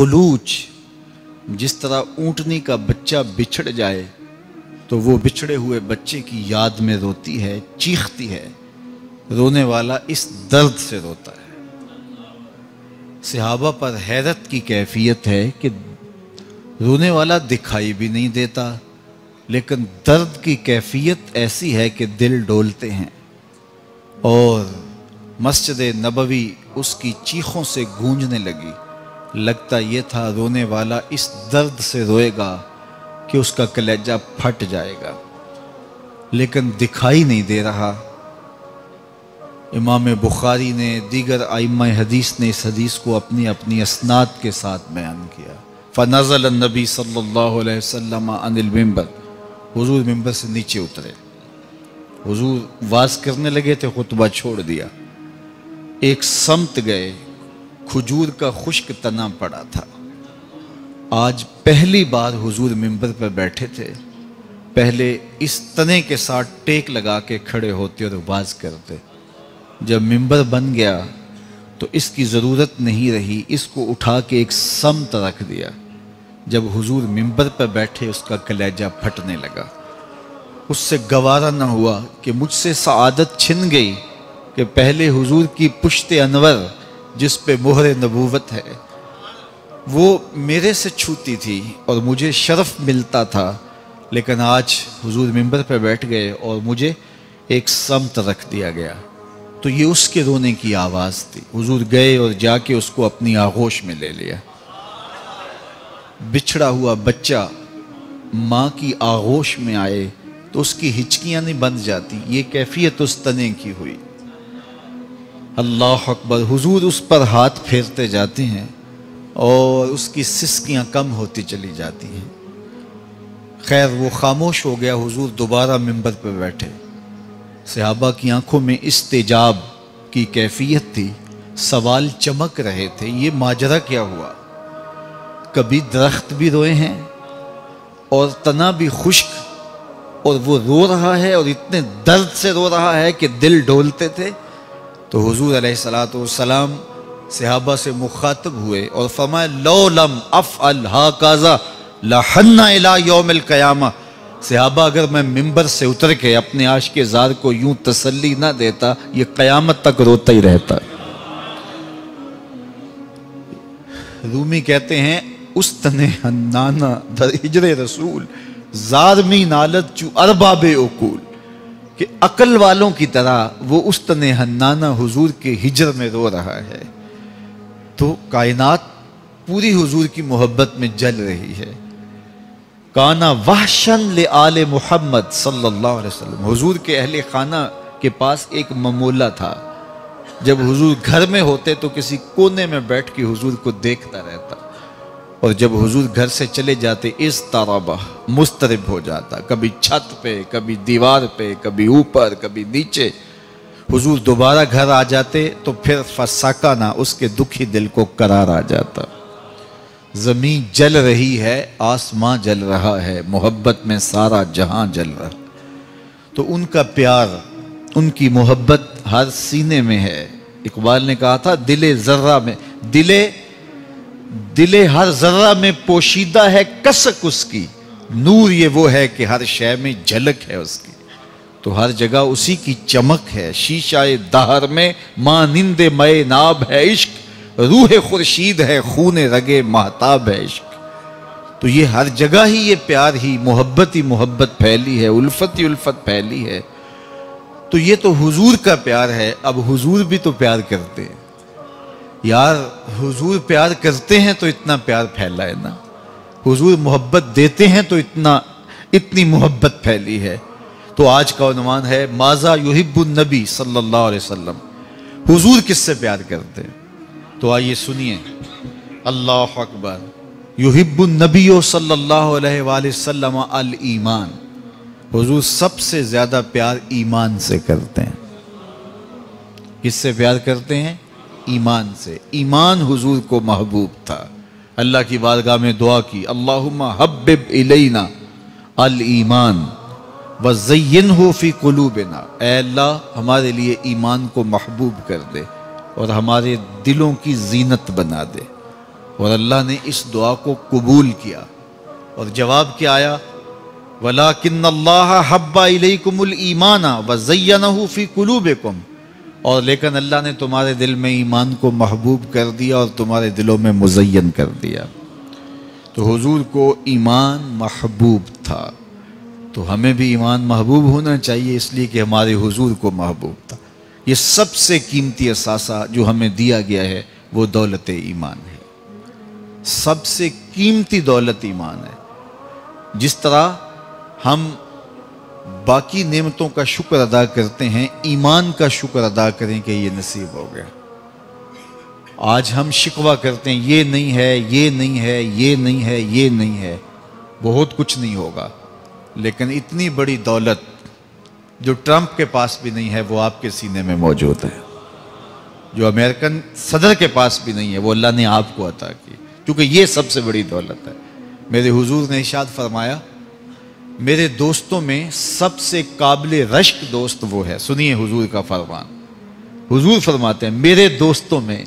उलूच जिस तरह ऊँटनी का बच्चा बिछड़ जाए तो वो बिछड़े हुए बच्चे की याद में रोती है, चीखती है। रोने वाला इस दर्द से रोता है। सहाबा पर हैरत की कैफियत है कि रोने वाला दिखाई भी नहीं देता, लेकिन दर्द की कैफियत ऐसी है कि दिल डोलते हैं। और मस्जिद नबवी उसकी चीखों से गूंजने लगी। लगता ये था रोने वाला इस दर्द से रोएगा कि उसका कलेजा फट जाएगा, लेकिन दिखाई नहीं दे रहा। इमाम बुखारी ने, दीगर आइम्मा हदीस ने इस हदीस को अपनी अपनी असनाद के साथ बयान किया। फ़नज़ल नबी सल्लल्लाहु अलैहि वसल्लम अनिल मिंबर, हुजूर मिंबर से नीचे उतरे। हुजूर वाज करने लगे थे, खुतबा छोड़ दिया। एक समत गए, खजूर का खुश्क तना पड़ा था। आज पहली बार हुजूर मिंबर पर बैठे थे। पहले इस तने के साथ टेक लगा के खड़े होते और वाज करते। जब मिंबर बन गया तो इसकी ज़रूरत नहीं रही, इसको उठा के एक समत रख दिया। जब हुजूर मिंबर पर बैठे उसका कलेजा फटने लगा। उससे गवारा न हुआ कि मुझसे सआदत छिन गई कि पहले हुजूर की पुश्ते अनवर जिस पे मोहर नबूवत है वो मेरे से छूती थी और मुझे शरफ मिलता था, लेकिन आज हुजूर मिंबर पर बैठ गए और मुझे एक समत रख दिया गया। तो ये उसके रोने की आवाज़ थी। हुजूर गए और जाके उसको अपनी आगोश में ले लिया। बिछड़ा हुआ बच्चा माँ की आगोश में आए तो उसकी हिचकियाँ नहीं बंद जाती। ये कैफियत उस तने की हुई। अल्लाह अकबर। हुजूर उस पर हाथ फेरते जाते हैं और उसकी सिसकियाँ कम होती चली जाती हैं। खैर वो खामोश हो गया। हुजूर दोबारा मिंबर पर बैठे। सहाबा की आंखों में इस्तेजाब की कैफियत थी। सवाल चमक रहे थे, ये माजरा क्या हुआ? कभी दरख्त भी रोए हैं और तना भी खुश्क, और वो रो रहा है और इतने दर्द से रो रहा है कि दिल डोलते थे। तो हुजूर अलैहिस्सलातु वस्सलाम सहाबा से मुखातब हुए और फरमाए, लो लम अफ़अल हाकाज़ा लहन्ना इला यौमिल क़यामा। सहाबा, अगर मैं मिंबर से उतर के अपने आशिक़े ज़ार को यूं तसल्ली ना देता, ये क़यामत तक रोता ही रहता। रूमी कहते हैं, उस्तने हन्नाना दर हिजरे रसूल ज़ारमी नालत चू अरबाबे उकूल, कि अकल वालों की तरह वो उस्तने हन्नाना हुजूर के हिजर में रो रहा है। तो कायनात पूरी हुजूर की मोहब्बत में जल रही है। काना वहशन ले आले मुहम्मद सल्लल्लाहु अलैहि वसल्लम। हुजूर के अहले खाना के पास एक ममूला था। जब हुजूर घर में होते तो किसी कोने में बैठ के हुजूर को देखता रहता, और जब हुजूर घर से चले जाते इस ताराबा मुस्तरिब हो जाता। कभी छत पे, कभी दीवार पे, कभी ऊपर, कभी नीचे। हुजूर दोबारा घर आ जाते तो फिर फसाकाना, उसके दुखी दिल को करार आ जाता। ज़मीन जल रही है, आसमां जल रहा है, मोहब्बत में सारा जहां जल रहा। तो उनका प्यार, उनकी मोहब्बत हर सीने में है। इकबाल ने कहा था, दिले ज़र्रा में, दिले हर ज़र्रा में पोशीदा है कसक उसकी। नूर ये वो है कि हर शय में झलक है उसकी। तो हर जगह उसी की चमक है। शीशाए दहर में मानिंदे मए नाब है इश्क, रूह खुर्शीद है खूने रगे महताब है इश्क। तो ये हर जगह ही ये प्यार ही मोहब्बत फैली है, उल्फत ही उल्फत फैली है। तो ये तो हुजूर का प्यार है। अब हुजूर भी तो प्यार करते हैं यार। हुजूर प्यार करते हैं तो इतना प्यार फैला है ना। हुजूर मोहब्बत देते हैं तो इतनी मोहब्बत फैली है। तो आज का उन्वान है, माज़ा युहिब्बुन नबी सल्लल्लाहु अलैहि वसल्लम। हुजूर किससे प्यार करते हैं? तो आइए सुनिए। अल्लाह अकबर। युहिब्बुन नबी सल्लल्लाहु अलैहि वसल्लम अल ईमान। हुजूर सबसे ज्यादा प्यार ईमान से करते हैं। किससे प्यार करते हैं? ईमान से। ईमान हुजूर को महबूब था। अल्लाह की बारगाह में दुआ की, अल्लाहुम्मा हब्बिब इलैना अल ईमान व ज़य्यिनहु फी कुलूबिना। ऐ अल्लाह, हमारे लिए ईमान को महबूब कर दे और हमारे दिलों की जीनत बना दे। اور اللہ نے اس دعا کو قبول کیا، اور جواب کیا آیا؟ وَلَٰكِنَّ اللَّهَ حَبَّ إِلَيْكُمُ الْإِيمَانَ وَزَيَّنَهُ فِي قُلُوبِكُمْ، اور لیکن اللہ نے تمہارے دل میں ایمان کو محبوب کر دیا اور تمہارے دلوں میں مزین کر دیا۔ تو حضور کو ایمان محبوب تھا، تو ہمیں بھی ایمان محبوب ہونا چاہیے، اس لیے کہ ہمارے حضور کو محبوب تھا۔ یہ سب سے قیمتی اثاثہ جو ہمیں دیا گیا ہے وہ دولت ایمان ہے، سب سے قیمتی دولت ایمان ہے۔ جس طرح ہم باقی نعمتوں کا شکر ادا کرتے ہیں، ایمان کا شکر ادا کریں کہ یہ نصیب ہو گیا۔ آج ہم شکوہ کرتے ہیں، یہ نہیں ہے، یہ نہیں ہے، یہ نہیں ہے، یہ نہیں ہے، بہت کچھ نہیں ہوگا، لیکن اتنی بڑی دولت جو ٹرمپ کے پاس بھی نہیں ہے وہ آپ کے سینے میں موجود ہے، جو امریکن صدر کے پاس بھی نہیں ہے وہ اللہ نے آپ کو عطا کی، کیونکہ یہ سب سے بڑی دولت ہے۔ میرے حضور نے ارشاد فرمایا، میرے دوستوں میں سب سے قابل رشک دوست وہ ہے۔ سنیے حضور کا فرمان، حضور فرماتے ہیں میرے دوستوں میں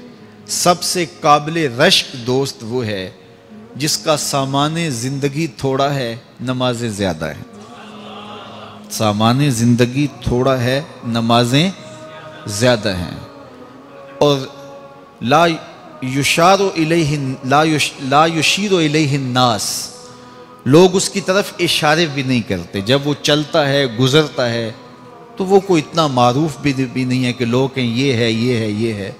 سب سے قابل رشک دوست وہ ہے جس کا سامان زندگی تھوڑا ہے، نمازیں زیادہ ہیں۔ سامان زندگی تھوڑا ہے، نمازیں زیادہ ہیں، اور لا یشیر الیہ الناس، لوگ اس کی طرف اشارے بھی نہیں کرتے، جب وہ چلتا ہے گزرتا ہے تو وہ کوئی اتنا معروف بھی نہیں ہے کہ لوگ کہیں یہ ہے یہ ہے یہ ہے،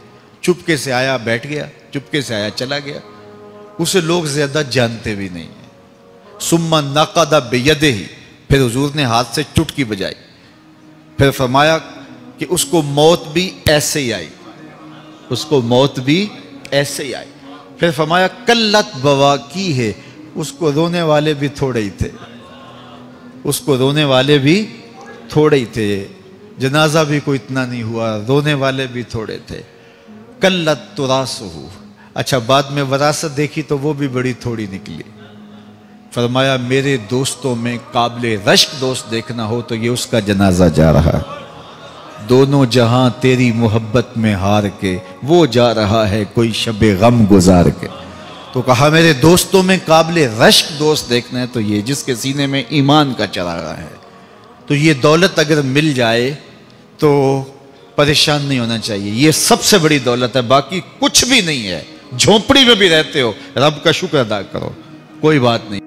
چپکے سے آیا بیٹھ گیا، چپکے سے آیا چلا گیا، اسے لوگ زیادہ جانتے بھی نہیں ہیں۔ ثم نقد بیدہ، پھر حضور نے ہاتھ سے چٹکی بجائی، پھر فرمایا کہ اس کو موت بھی ایسے ہی آئی، اس کو موت بھی ایسے ہی آئی، پھر فرمایا قلت بواکی ہے، اس کو رونے والے بھی تھوڑے ہی تھے، اس کو رونے والے بھی تھوڑے ہی تھے، جنازہ بھی کوئی اتنا نہیں ہوا، رونے والے بھی تھوڑے تھے۔ قلت تراثہ، اچھا بعد میں وراثت دیکھی تو وہ بھی بڑی تھوڑی نکلی۔ فرمایا میرے دوستوں میں قابل رشک دوست دیکھنا ہو تو یہ اس کا جنازہ جا رہا ہے، دونوں جہاں تیری محبت میں ہار کے، وہ جا رہا ہے کوئی شب غم گزار کے۔ تو کہا میرے دوستوں میں قابل رشک دوست دیکھنا ہے تو یہ جس کے سینے میں ایمان کا چراغا ہے۔ تو یہ دولت اگر مل جائے تو پریشان نہیں ہونا چاہیے، یہ سب سے بڑی دولت ہے، باقی کچھ بھی نہیں ہے۔ جھونپڑی میں بھی رہتے ہو، رب کا شکر ادا کرو، کوئی بات نہیں۔